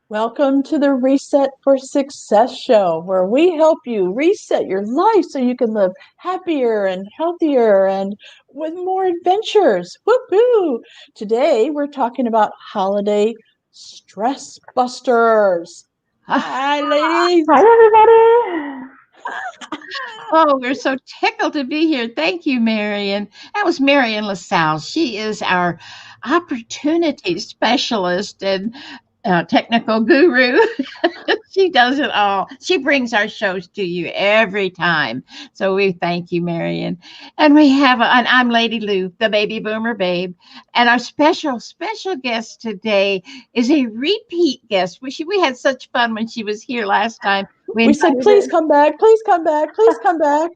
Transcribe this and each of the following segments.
Welcome to the Reset for Success show, where we help you reset your life so you can live happier and healthier and with more adventures. Woohoo! Today we're talking about holiday stress busters. Hi, ladies. Hi, everybody. Oh, we're so tickled to be here. Thank you, Marian. That was Marian LaSalle. She is our opportunity specialist and technical guru. She does it all. She brings our shows to you every time. So we thank you, Marian. And and I'm Lady Lou, the baby boomer babe. And our special guest today is a repeat guest. We had such fun when she was here last time. We said, please come back, please come back, please come back.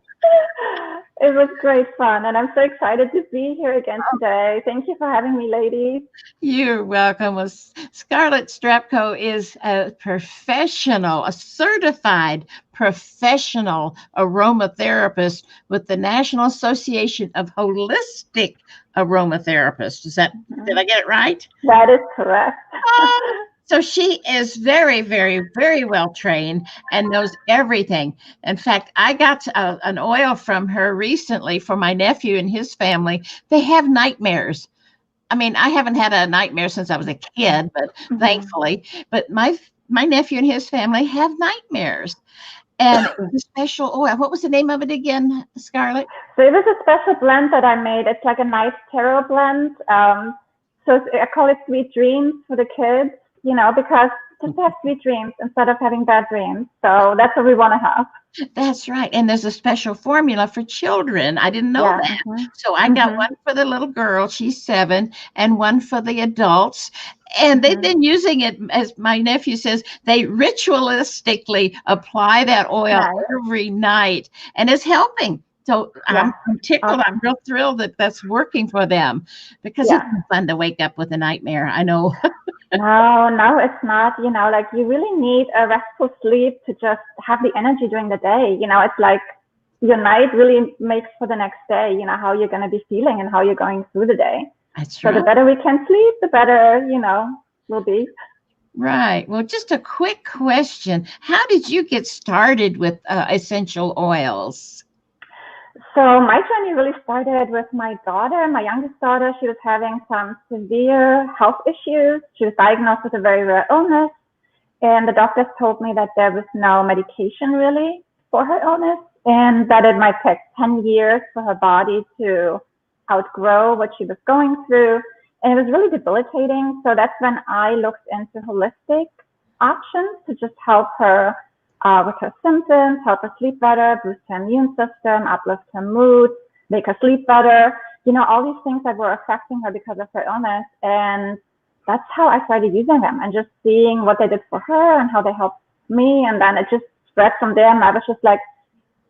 It was great fun, and I'm so excited to be here again today. Thank you for having me, ladies. You're welcome. Well, Scarlet Strapko is a professional, a certified professional aromatherapist with the National Association of Holistic Aromatherapists. Did I get it right? That is correct. So she is very, very, very well trained and knows everything. In fact, I got an oil from her recently for my nephew and his family. They have nightmares. I mean, I haven't had a nightmare since I was a kid, but thankfully, but my nephew and his family have nightmares. And the special oil, what was the name of it again, Scarlett? So it was a special blend that I made. It's like a nice tarot blend. So I call it Sweet Dreams for the kids, because just to have sweet dreams instead of having bad dreams. So that's what we want to have. That's right. And there's a special formula for children. I didn't know that. So I got one for the little girl, she's 7, and one for the adults. And they've been using it, as my nephew says, they ritualistically apply that oil every night, and it's helping. So I'm tickled. I'm real thrilled that that's working for them, because it's fun to wake up with a nightmare. I know. No, it's not. Like you really need a restful sleep to just have the energy during the day. It's like your night really makes for the next day, how you're going to be feeling and how you're going through the day. That's right. So the better we can sleep, the better, we'll be. Right. Well, just a quick question. How did you get started with essential oils? So my journey really started with my daughter, my youngest daughter. She was having some severe health issues. She was diagnosed with a very rare illness. And the doctors told me that there was no medication really for her illness, and that it might take 10 years for her body to outgrow what she was going through. And it was really debilitating. So that's when I looked into holistic options to just help her with her symptoms, help her sleep better, boost her immune system, uplift her mood, make her sleep better, all these things that were affecting her because of her illness. And that's how I started using them and just seeing what they did for her and how they helped me. And then it just spread from there. And I was just like,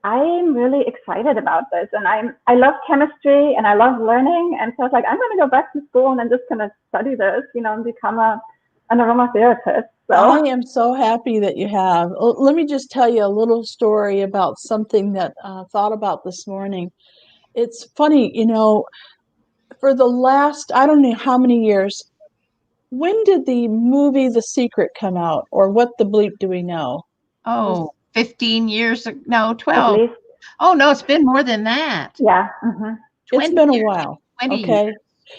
I'm really excited about this. And I love chemistry and I love learning. And so I was like, I'm going to go back to school and I'm just going to study this, and become an aromatherapist. So. I am so happy that you have. Let me just tell you a little story about something that I thought about this morning. It's funny, for the last, I don't know how many years, when did the movie The Secret come out? Or what the bleep do we know? Oh, 15 years ago. No, 12. Oh, no, it's been more than that. Yeah. It's been a while. Okay. Years.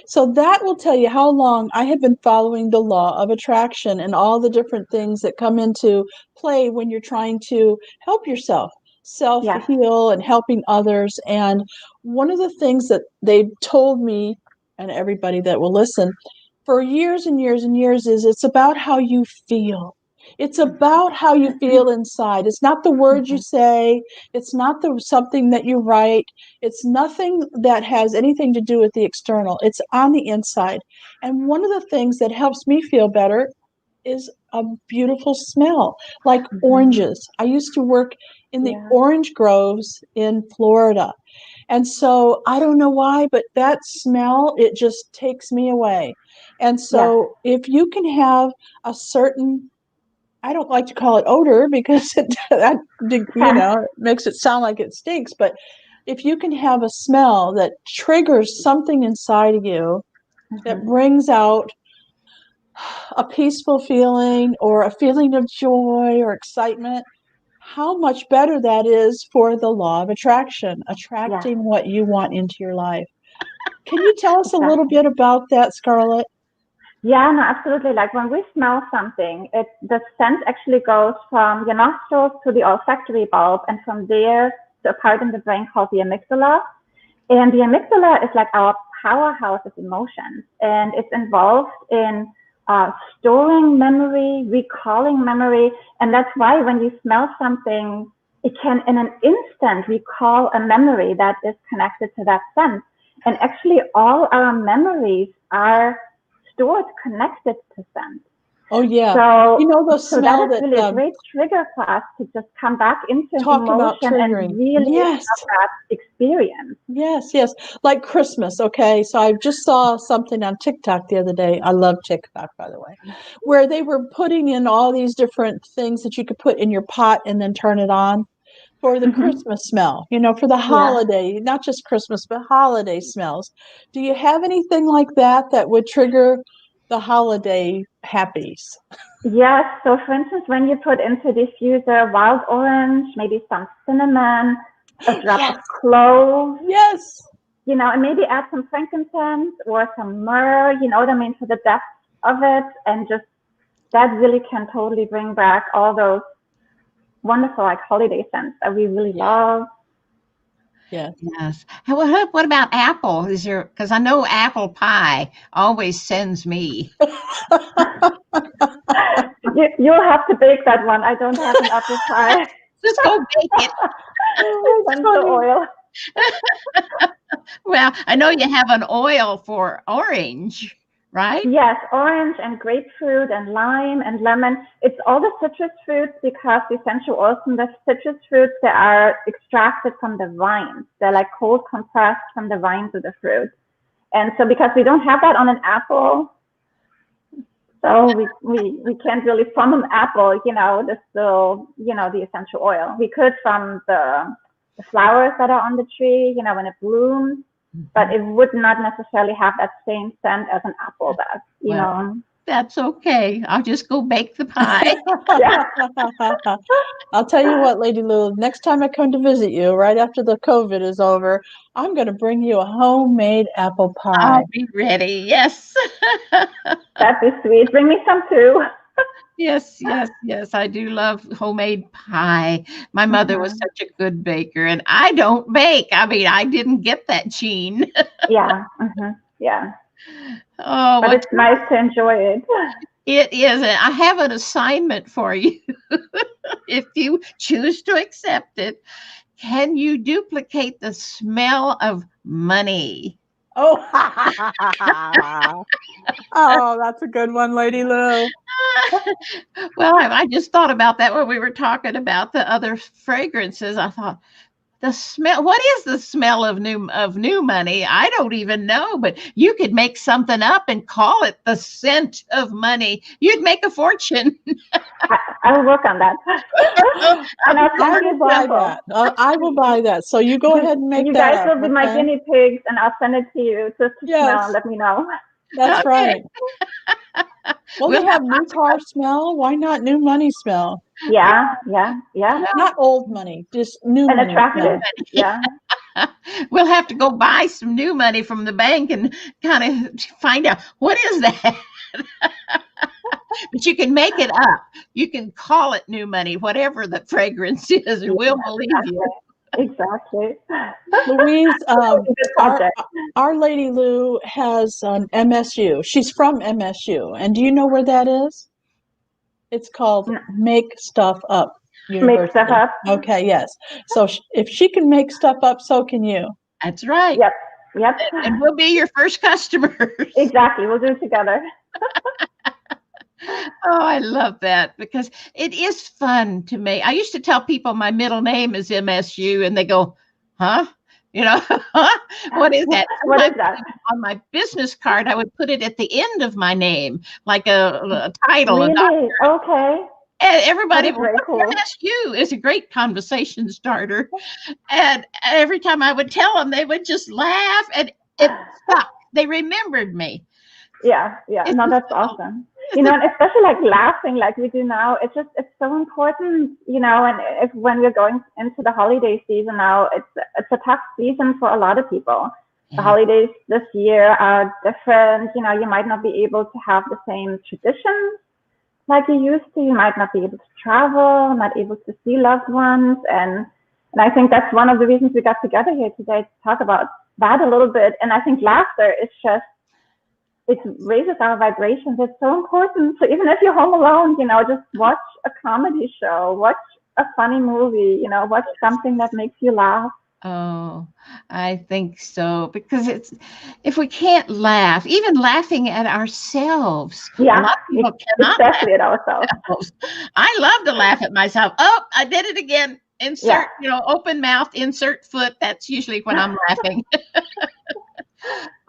So that will tell you how long I have been following the law of attraction and all the different things that come into play when you're trying to help yourself, self-heal and helping others. And one of the things that they've told me, and everybody that will listen, for years and years and years, is it's about how you feel. It's about how you feel inside. It's not the words you say. It's not something that you write. It's nothing that has anything to do with the external. It's on the inside. And one of the things that helps me feel better is a beautiful smell, like oranges. I used to work in the orange groves in Florida. And so I don't know why, but that smell, it just takes me away. And so if you can have a certain, I don't like to call it odor because it makes it sound like it stinks. But if you can have a smell that triggers something inside of you that brings out a peaceful feeling or a feeling of joy or excitement, how much better that is for the law of attraction, attracting what you want into your life. Can you tell us a little bit about that, Scarlett? Yeah, no, absolutely. Like when we smell something, the scent actually goes from your nostrils to the olfactory bulb, and from there to a part in the brain called the amygdala. And the amygdala is like our powerhouse of emotions, and it's involved in storing memory, recalling memory, and that's why when you smell something, it can in an instant recall a memory that is connected to that scent. And actually, all our memories are stored connected to scent. Oh yeah. So, so that is really a great trigger for us to just come back into emotion and really have that experience. Yes. Like Christmas. Okay. So I just saw something on TikTok the other day. I love TikTok, by the way, where they were putting in all these different things that you could put in your pot and then turn it on for the Christmas smell, for the holiday, not just Christmas, but holiday smells. Do you have anything like that would trigger the holiday happies? Yes. So for instance, when you put into diffuser wild orange, maybe some cinnamon, a drop of clove. Yes. And maybe add some frankincense or some myrrh, what I mean, for the depth of it. And just that really can totally bring back all those wonderful like holiday scents that we really love. Yes. What about apple? Because I know apple pie always sends me. You'll have to bake that one. I don't have an apple pie. Just go bake it. The oil. Well, I know you have an oil for orange, right? Yes, orange and grapefruit and lime and lemon. It's all the citrus fruits because the essential oils from the citrus fruits, they are extracted from the vines. They're like cold compressed from the vines of the fruit. And so because we don't have that on an apple, so we can't really from an apple, distill, the essential oil. We could from the flowers that are on the tree, when it blooms, but it would not necessarily have that same scent as an apple does, you know. That's okay. I'll just go bake the pie. I'll tell you what, Lady Lou, next time I come to visit you, right after the COVID is over, I'm going to bring you a homemade apple pie. I'll be ready. Yes. That'd be sweet. Bring me some too. Yes. I do love homemade pie. My mother was such a good baker, and I don't bake. I mean, I didn't get that gene. Yeah. Yeah. Oh, but it's nice to enjoy it. It is. And I have an assignment for you. If you choose to accept it, can you duplicate the smell of money? Oh, oh, that's a good one, Lady Lou. Well, I just thought about that when we were talking about the other fragrances. I thought, the smell, what is the smell of new money? I don't even know, but you could make something up and call it the scent of money. You'd make a fortune. I'll work on that. And I will buy that. I will buy that. So you go ahead and make that. You guys will be my guinea pigs, and I'll send it to you just to smell and let me know. That's right. Well, they have new car smell. Why not new money smell? Yeah. Not old money, just new money. And attractive. Yeah. We'll have to go buy some new money from the bank and kind of find out what is that. But you can make it up. You can call it new money, whatever the fragrance is, and we'll believe you. Exactly. Louise, our Lady Lou has an MSU. She's from MSU. And do you know where that is? It's called Make Stuff Up University. Make Stuff Up? Okay, yes. So if she can make stuff up, so can you. That's right. Yep. And we'll be your first customers. Exactly. We'll do it together. Oh, I love that because it is fun to me. I used to tell people my middle name is MSU, and they go, huh? What is that? What is that? On my business card, I would put it at the end of my name, like a title. Really? Okay. And everybody would MSU is a great conversation starter. And every time I would tell them, they would just laugh, and it stuck. They remembered me. Yeah. No, that's awesome. You know, and especially like laughing like we do now, it's so important, you know, and if when we're going into the holiday season now, it's a tough season for a lot of people. The Yeah. holidays this year are different. You know, you might not be able to have the same traditions like you used to. You might not be able to travel, not able to see loved ones. And I think that's one of the reasons we got together here today to talk about that a little bit. And I think laughter is just, it raises our vibrations. It's so important. So even if you're home alone, you know, just watch a comedy show, watch a funny movie, you know, watch something that makes you laugh. Oh, I think so. Because if we can't laugh, even laughing at ourselves, a Yeah, lot of people cannot laugh especially at ourselves. at themselves. I love to laugh at myself. Oh, I did it again. Yeah. Insert, open mouth, insert foot. That's usually when I'm laughing.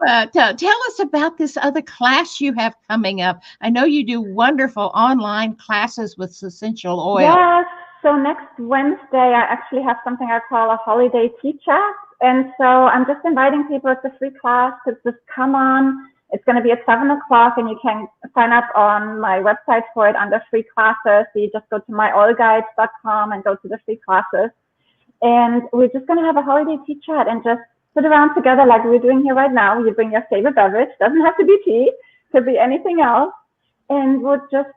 Tell us about this other class you have coming up. I know you do wonderful online classes with essential oil. Yes. So next Wednesday, I actually have something I call a holiday teach-out. And so I'm just inviting people. It's a free class to just come on. It's going to be at 7 o'clock, and you can sign up on my website for it under free classes. So you just go to myoilguides.com and go to the free classes. And we're just going to have a holiday teach-out and just sit around together like we're doing here right now. You bring your favorite beverage. Doesn't have to be tea. Could be anything else. And we'll just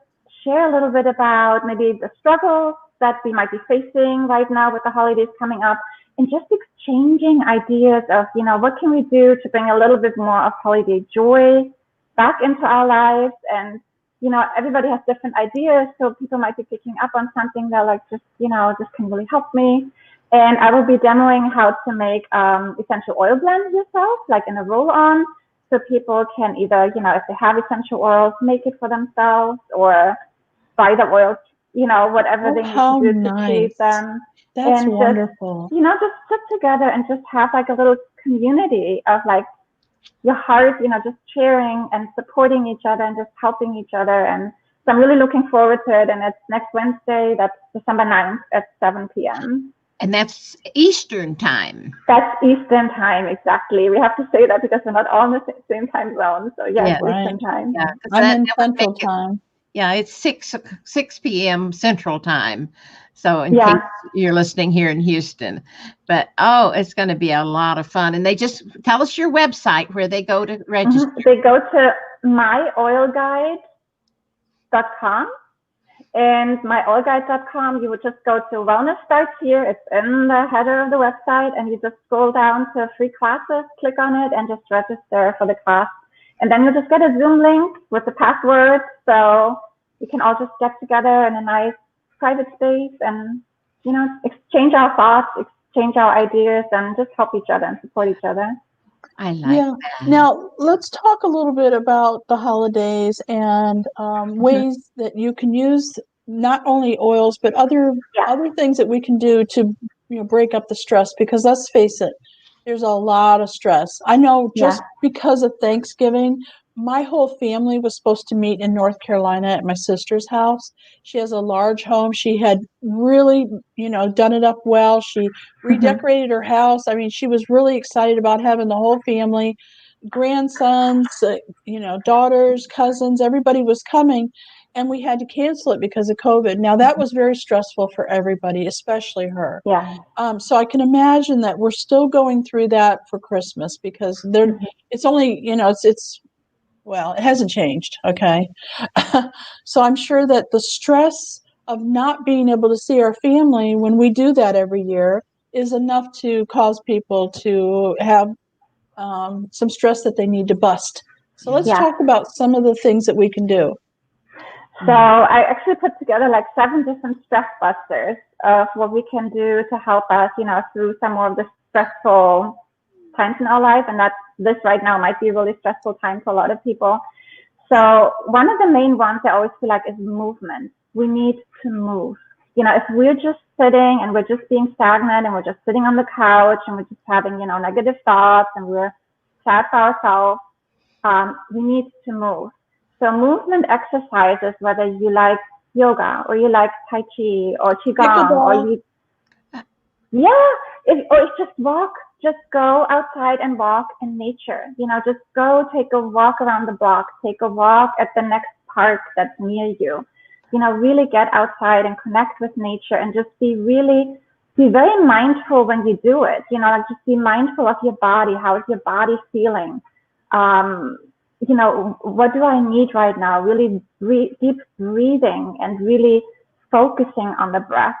share a little bit about maybe the struggles that we might be facing right now with the holidays coming up, and just exchanging ideas of, you know, what can we do to bring a little bit more of holiday joy back into our lives. And, you know, everybody has different ideas. So people might be picking up on something that like, just, you know, this can really help me. And I will be demoing how to make essential oil blends yourself, like in a roll-on. So people can either, you know, if they have essential oils, make it for themselves or buy the oils, you know, whatever they need to do to create them. That's And wonderful. just, you know, just sit together and just have like a little community of like your heart, you know, just cheering and supporting each other and just helping each other. And so I'm really looking forward to it. And it's next Wednesday, that's December 9th at 7 p.m. And that's Eastern time. That's Eastern time, exactly. We have to say that because we're not all in the same time zone. So yes, Yeah, Eastern time. Yeah, I'm in Central time. Yeah, it's 6 p.m. Central time. So in Yeah. case you're listening here in Houston. But oh, it's going to be a lot of fun. And they just tell us your website where they go to register. They go to myoilguides.com. And myoilguides.com, you would just go to Wellness Starts Here. It's in the header of the website, and you just scroll down to free classes, click on it, and just register for the class. And then you just get a Zoom link with the password, so we can all just get together in a nice private space and, you know, exchange our thoughts, exchange our ideas, and just help each other and support each other. I like that. Now, let's talk a little bit about the holidays and ways that you can use not only oils, but other things that we can do to, you know, break up the stress, because let's face it, there's a lot of stress. I know just because of Thanksgiving, my whole family was supposed to meet in North Carolina at my sister's house. She has a large home. She had really, you know, done it up well. She redecorated her house. I mean, she was really excited about having the whole family, grandsons, you know, daughters, cousins, everybody was coming. And we had to cancel it because of COVID. Now, that was very stressful for everybody, especially her. Yeah. So I can imagine that we're still going through that for Christmas, because there, it's only, you know, well, it hasn't changed. Okay. So I'm sure that the stress of not being able to see our family when we do that every year is enough to cause people to have some stress that they need to bust. So let's talk about some of the things that we can do. So I actually put together like 7 different stress busters of what we can do to help us, you know, through some more of the stressful times in our life. And this right now might be a really stressful time for a lot of people. So one of the main ones I always feel like is movement. We need to move. You know, if we're just sitting and we're just being stagnant and we're just sitting on the couch and we're just having, you know, negative thoughts and we're sad for ourselves, we need to move. So movement exercises, whether you like yoga or you like Tai Chi or Qigong or or just walk, just go outside and walk in nature. You know, just go take a walk around the block, take a walk at the next park that's near you. You know, really get outside and connect with nature and just be very mindful when you do it. You know, like just be mindful of your body. How is your body feeling? You know, what do I need right now? Really deep breathing and really focusing on the breath.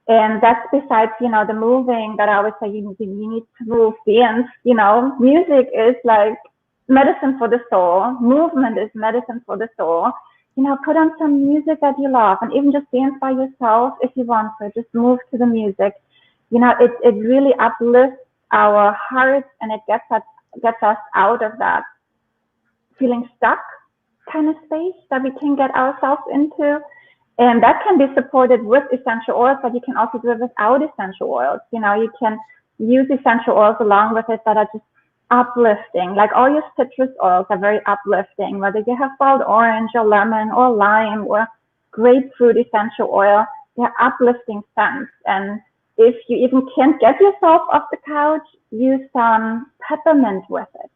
And that's besides, you know, the moving that I always say you need to move. Dance, you know, music is like medicine for the soul. Movement is medicine for the soul. You know, put on some music that you love and even just dance by yourself if you want to. Just move to the music. You know, it really uplifts our hearts and it gets us out of that feeling stuck kind of space that we can get ourselves into. And that can be supported with essential oils, but you can also do it without essential oils. You know, you can use essential oils along with it that are just uplifting. Like all your citrus oils are very uplifting, whether you have wild orange or lemon or lime or grapefruit essential oil, they're uplifting scents. And if you even can't get yourself off the couch, use some peppermint with it.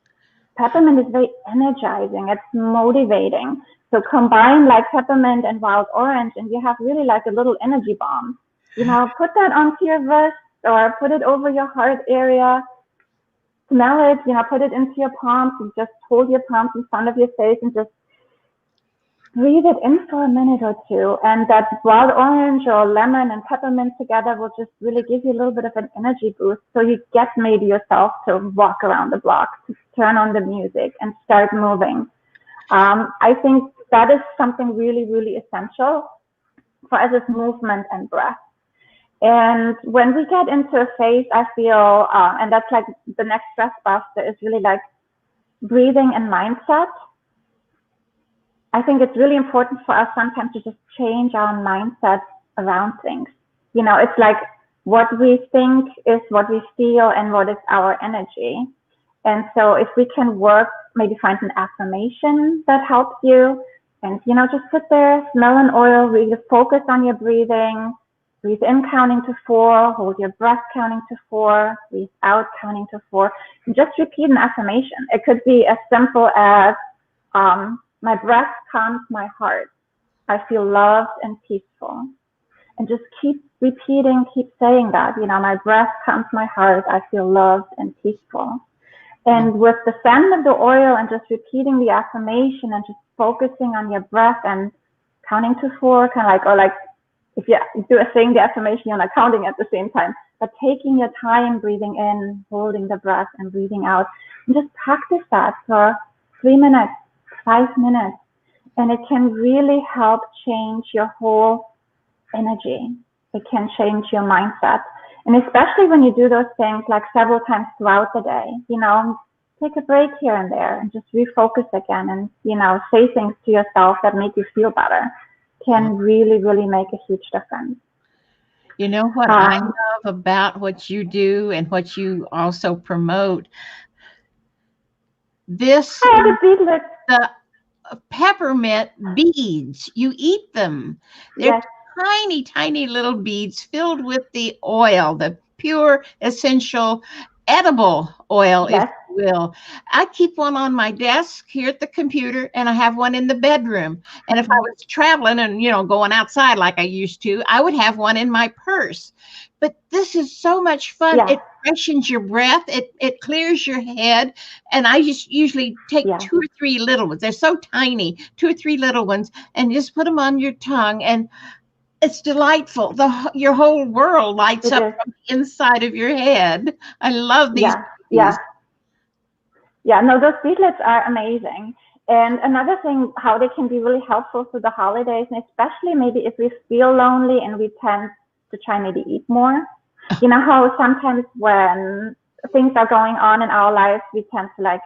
Peppermint is very energizing. It's motivating. So combine like peppermint and wild orange and you have really like a little energy bomb. You know, put that onto your wrist or put it over your heart area. Smell it, you know, put it into your palms and just hold your palms in front of your face and just breathe it in for a minute or two. And that wild orange or lemon and peppermint together will just really give you a little bit of an energy boost. So you get maybe yourself to walk around the block, to turn on the music and start moving. I think that is something really, really essential for us is movement and breath. And when we get into a phase, I feel, and that's like the next stress buster is really like breathing and mindset. I think it's really important for us sometimes to just change our mindset around things. You know, it's like what we think is what we feel and what is our energy. And so if we can work, maybe find an affirmation that helps you and, you know, just sit there, smell an oil, really focus on your breathing, breathe in counting to 4, hold your breath counting to 4, breathe out counting to 4, and just repeat an affirmation. It could be as simple as, my breath calms my heart. I feel loved and peaceful. And just keep repeating, keep saying that, you know, my breath calms my heart. I feel loved and peaceful. And with the scent of the oil and just repeating the affirmation and just focusing on your breath and counting to 4, kind of like, or like if you do saying the affirmation, you're not counting at the same time, but taking your time, breathing in, holding the breath and breathing out. And just practice that for 3 minutes, 5 minutes. And it can really help change your whole energy. It can change your mindset. And especially when you do those things like several times throughout the day, you know, take a break here and there and just refocus again and, you know, say things to yourself that make you feel better can really, really make a huge difference. You know what I love about what you do and what you also promote? This, the peppermint beads, you eat them. They're yes. Tiny, tiny little beads filled with the oil, the pure, essential, edible oil, yes. if you will. I keep one on my desk here at the computer, and I have one in the bedroom. And if I was traveling and, you know, going outside like I used to, I would have one in my purse. But this is so much fun. Yeah. It freshens your breath. It clears your head. And I just usually take 2 or 3 little ones. They're so tiny, 2 or 3 little ones, and just put them on your tongue. And it's delightful. Your whole world lights up from the inside of your head. I love these. Yeah. No, those beadlets are amazing. And another thing, how they can be really helpful for the holidays, and especially maybe if we feel lonely and we tend to try maybe eat more. You know how sometimes when things are going on in our lives, we tend to like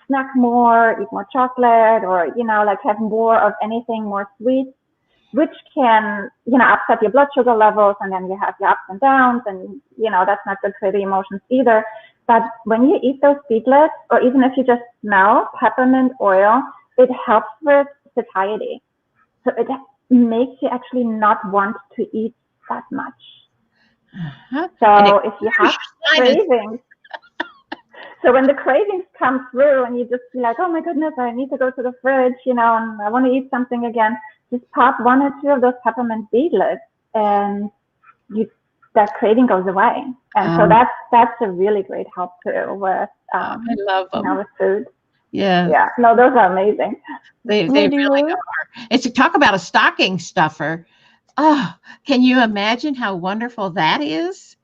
snack more, eat more chocolate, or, you know, like have more of anything more sweet, which can, you know, upset your blood sugar levels, and then you have your ups and downs, and, you know, that's not good for the emotions either. But when you eat those beadlets, or even if you just smell peppermint oil, it helps with satiety. So it makes you actually not want to eat that much. So if you have cravings, So when the cravings come through and you just feel like, oh my goodness, I need to go to the fridge, and I want to eat something again, just pop 1 or 2 of those peppermint beadlets and that craving goes away. And so that's a really great help too with, I love them. with food. Yeah. Yeah. No, those are amazing. They really are. It's talk about a stocking stuffer. Oh, can you imagine how wonderful that is?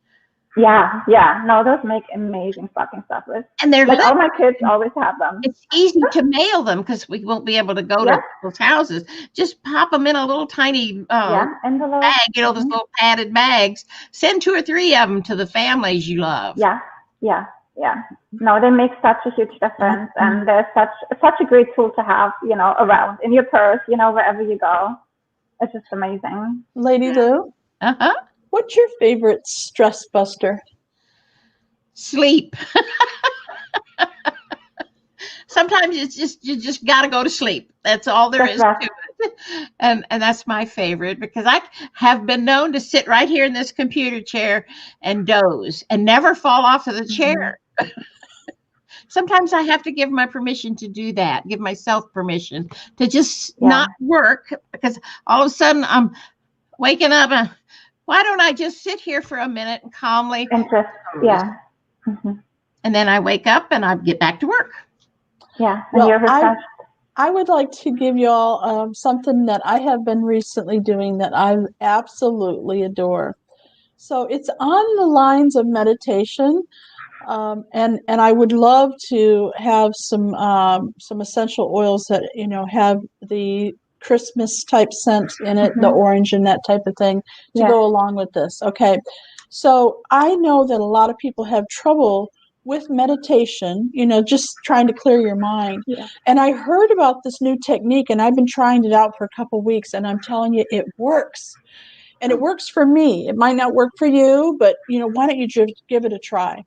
Yeah. No, those make amazing stocking stuffers. And they're like all my kids always have them. It's easy to mail them because we won't be able to go to people's houses. Just pop them in a little tiny envelope. bag, those little padded bags. Send 2 or 3 of them to the families you love. Yeah. No, they make such a huge difference, and they're such a great tool to have, around in your purse, wherever you go. It's just amazing. Lady Lou, what's your favorite stress buster? Sleep. Sometimes it's just you just got to go to sleep. That's all there is to it. And that's my favorite, because I have been known to sit right here in this computer chair and doze and never fall off of the chair. Sometimes I have to give my permission to do that, give myself permission to just not work, because all of a sudden I'm waking up and why don't I just sit here for a minute and calmly and just and then I wake up and I get back to work. Yeah, and you're refreshed. I would like to give you all something that I have been recently doing that I absolutely adore. So it's on the lines of meditation, and I would love to have some essential oils that have the Christmas type scent in it, the orange and that type of thing to go along with this. Okay, so I know that a lot of people have trouble with meditation, just trying to clear your mind. And I heard about this new technique, and I've been trying it out for a couple of weeks, and I'm telling you, it works. And it works for me. It might not work for you, but why don't you just give it a try?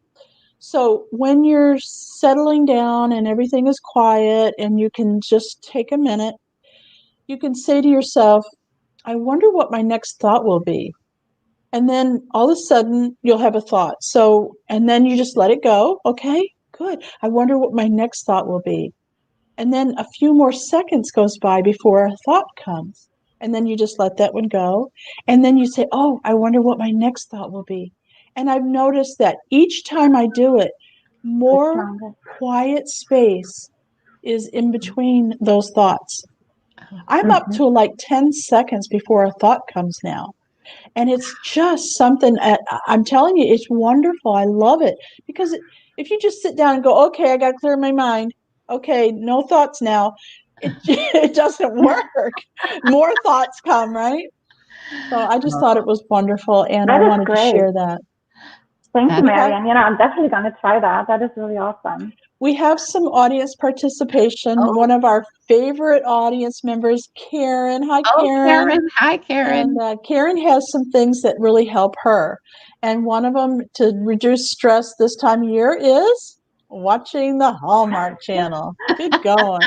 So when you're settling down and everything is quiet and you can just take a minute, you can say to yourself, I wonder what my next thought will be. And then all of a sudden you'll have a thought. So, and then you just let it go. Okay, good. I wonder what my next thought will be. And then a few more seconds goes by before a thought comes. And then you just let that one go. And then you say, oh, I wonder what my next thought will be. And I've noticed that each time I do it, more quiet space is in between those thoughts. I'm up to like 10 seconds before a thought comes now. And it's just something, I'm telling you, it's wonderful. I love it. Because if you just sit down and go, okay, I got to clear my mind. Okay, no thoughts now. It doesn't work. More thoughts come, right? So I just thought it was wonderful, and I wanted to share that. Thank you, Marian. I'm definitely going to try that. That is really awesome. We have some audience participation. One of our favorite audience members, Karen. Hi, Karen. Hi, Karen. And Karen has some things that really help her. And one of them to reduce stress this time of year is watching the Hallmark Channel. Good going.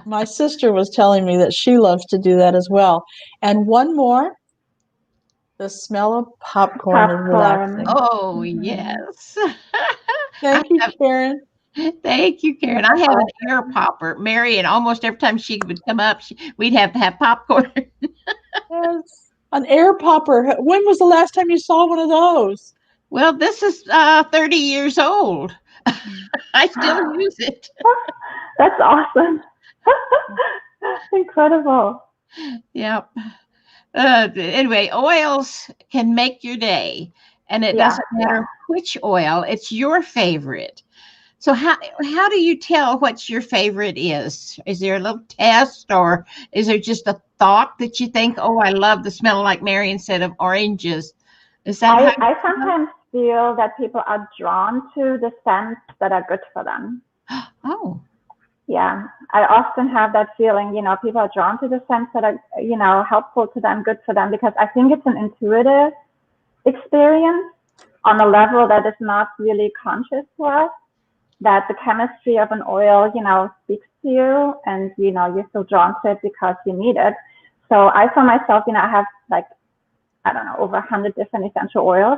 My sister was telling me that she loves to do that as well. And one more. The smell of popcorn is relaxing. Oh, yes. Thank you, Karen. Thank you, Karen. I have an air popper. Marian, almost every time she would come up, we'd have to have popcorn. Yes. An air popper. When was the last time you saw one of those? Well, this is 30 years old. I still use it. That's awesome. Incredible. Yep. Anyway, oils can make your day, and it doesn't matter which oil, it's your favorite. So how do you tell what your favorite is? Is there a little test, or is there just a thought that you think, oh, I love the smell, like Marian said, of oranges? Is that I sometimes feel that people are drawn to the scents that are good for them. Oh. Yeah, I often have that feeling, people are drawn to the scents that are, helpful to them, good for them, because I think it's an intuitive experience on a level that is not really conscious to us, that the chemistry of an oil, speaks to you, and, you're still drawn to it because you need it. So I, for myself, I have over 100 different essential oils.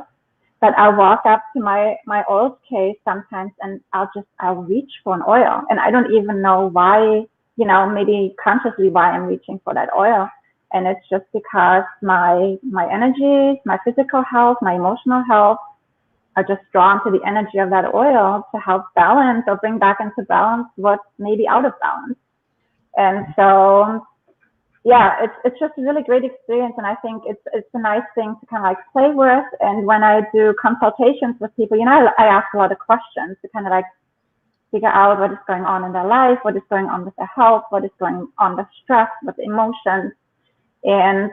But I'll walk up to my oils case sometimes and I'll reach for an oil. And I don't even know why, maybe consciously why I'm reaching for that oil. And it's just because my energies, my physical health, my emotional health are just drawn to the energy of that oil to help balance or bring back into balance what's maybe out of balance. And so, yeah, it's just a really great experience. And I think it's a nice thing to kind of like play with. And when I do consultations with people, I ask a lot of questions to kind of like figure out what is going on in their life, what is going on with their health, what is going on with stress, with emotions. And,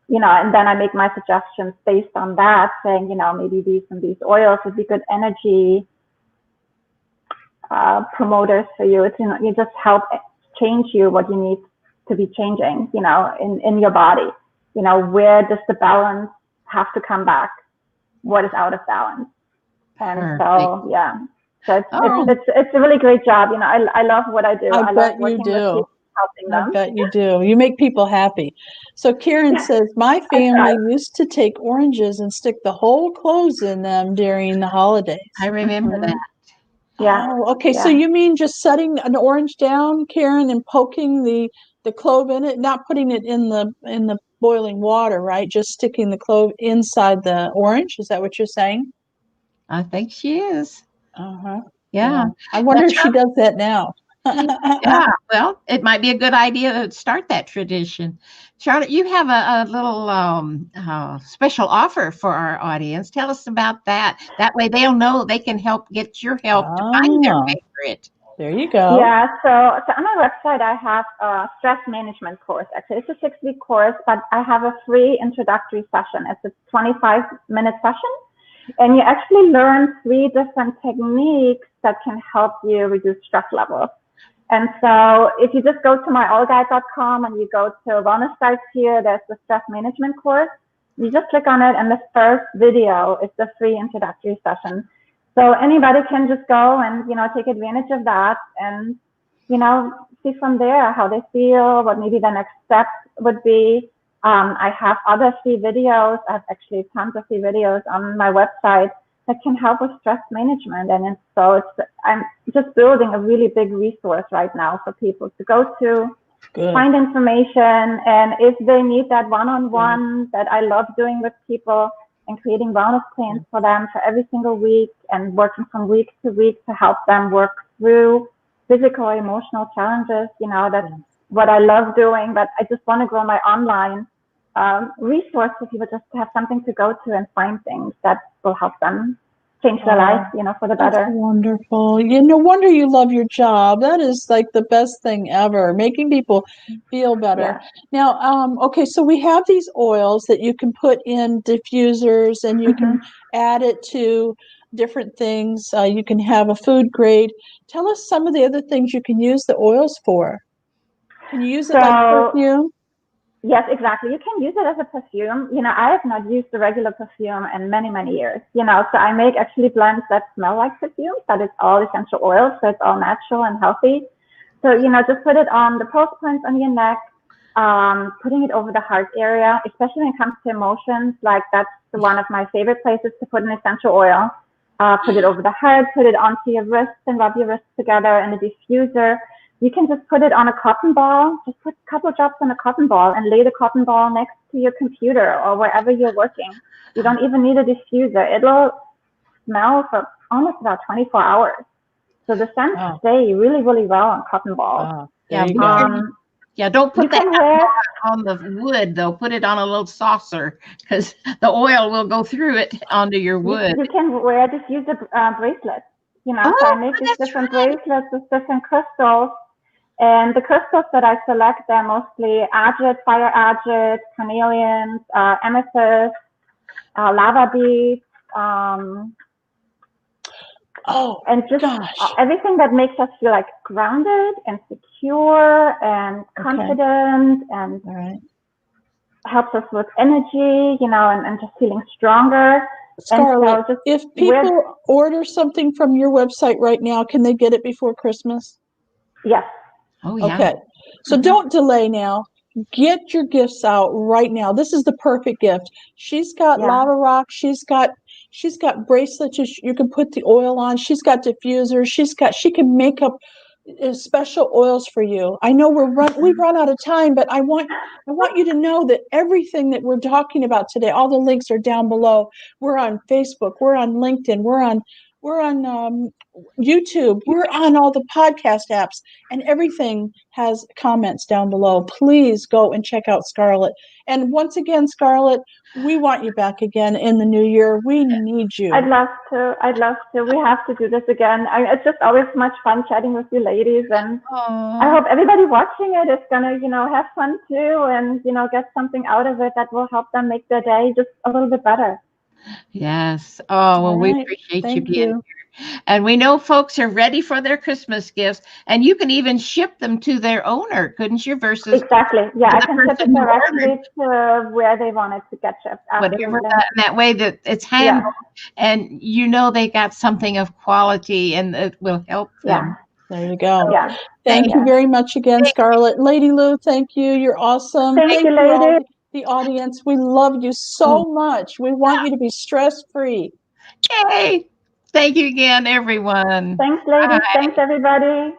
and then I make my suggestions based on that, saying, maybe these and these oils would be good energy promoters for you. It's, you just help change you what you need to be changing, in your body. Where does the balance have to come back? What is out of balance? And so, yeah. So it's a really great job. I love what I do. I love working with people, helping them. I bet you do. You make people happy. So Karen says, my family used to take oranges and stick the whole cloves in them during the holidays. I remember that. Yeah. Oh, okay. Yeah. So you mean just setting an orange down, Karen, and poking the clove in it, not putting it in the boiling water, right? Just sticking the clove inside the orange. Is that what you're saying? I think she is. Uh-huh. Yeah. I wonder if she does that now. Yeah, well, it might be a good idea to start that tradition. Charlotte, you have a little special offer for our audience. Tell us about that. That way they'll know they can get your help to find their favorite. There you go. Yeah, so on my website, I have a stress management course. Actually, it's a 6-week course, but I have a free introductory session. It's a 25-minute session. And you actually learn 3 different techniques that can help you reduce stress levels. And so if you just go to myallguide.com and you go to Wellness Guides here, there's the stress management course. You just click on it, and the first video is the free introductory session. So anybody can just go and, take advantage of that and, see from there how they feel, what maybe the next step would be. I have other free videos. I have actually tons of free videos on my website that can help with stress management. And I'm just building a really big resource right now for people to go to, find information. And if they need that one-on-one that I love doing with people and creating wellness plans for them for every single week and working from week to week to help them work through physical or emotional challenges, that's what I love doing. But I just want to grow my online resource for people just to have something to go to and find things that will help them change their life, for the better. That's wonderful. No wonder you love your job. That is like the best thing ever, making people feel better. Yeah. Now, okay, so we have these oils that you can put in diffusers and you can add it to different things. You can have a food grade. Tell us some of the other things you can use the oils for. Can you use it like perfume? Yes, exactly. You can use it as a perfume. I have not used the regular perfume in many, many years. So I make actually blends that smell like perfume, but it's all essential oils, so it's all natural and healthy. So, just put it on the pulse points on your neck, putting it over the heart area, especially when it comes to emotions. Like that's one of my favorite places to put an essential oil. Put it over the heart, put it onto your wrists and rub your wrists together in a diffuser. You can just put it on a cotton ball, just put a couple of drops on a cotton ball and lay the cotton ball next to your computer or wherever you're working. You don't even need a diffuser. It'll smell for almost about 24 hours. So the scents stay really, really well on cotton balls. Don't put that on the wood, though. Put it on a little saucer because the oil will go through it onto your wood. You can wear diffuser bracelets. So I make these different bracelets with different crystals. And the crystals that I select, they're mostly agate, fire agate, carnelians, amethyst, lava beads, and just everything that makes us feel like grounded and secure and confident and helps us with energy, and just feeling stronger. Scarlet, so if people order something from your website right now, can they get it before Christmas? Yes. Oh, yeah. Okay. So don't delay now. get your gifts out right now. This is the perfect gift. She's got lava rock. She's got bracelets you can put the oil on. She's got diffusers. She can make up special oils for you. I know we've run out of time, but I want you to know that everything that we're talking about today, all the links are down below. We're on Facebook, we're on LinkedIn, we're on YouTube, we're on all the podcast apps, and everything has comments down below. Please go and check out Scarlet. And once again, Scarlet, we want you back again in the new year. We need you. I'd love to. We have to do this again. It's just always much fun chatting with you ladies, and I hope everybody watching it is gonna, have fun too, and get something out of it that will help them make their day just a little bit better. Yes. Oh, well, we appreciate you being here. And we know folks are ready for their Christmas gifts, and you can even ship them to their owner, couldn't you? Versus exactly, yeah, I can ship it directly to where they want it to get shipped. Whatever that way that it's handled, and they got something of quality, and it will help them. There you go. Yeah. Thank you very much again, Scarlet. Lady Lou, thank you. You're awesome. Thank you, lady. The audience, we love you so much. We want you to be stress-free. Yay! Thank you again, everyone. Thanks, ladies. Thanks, everybody.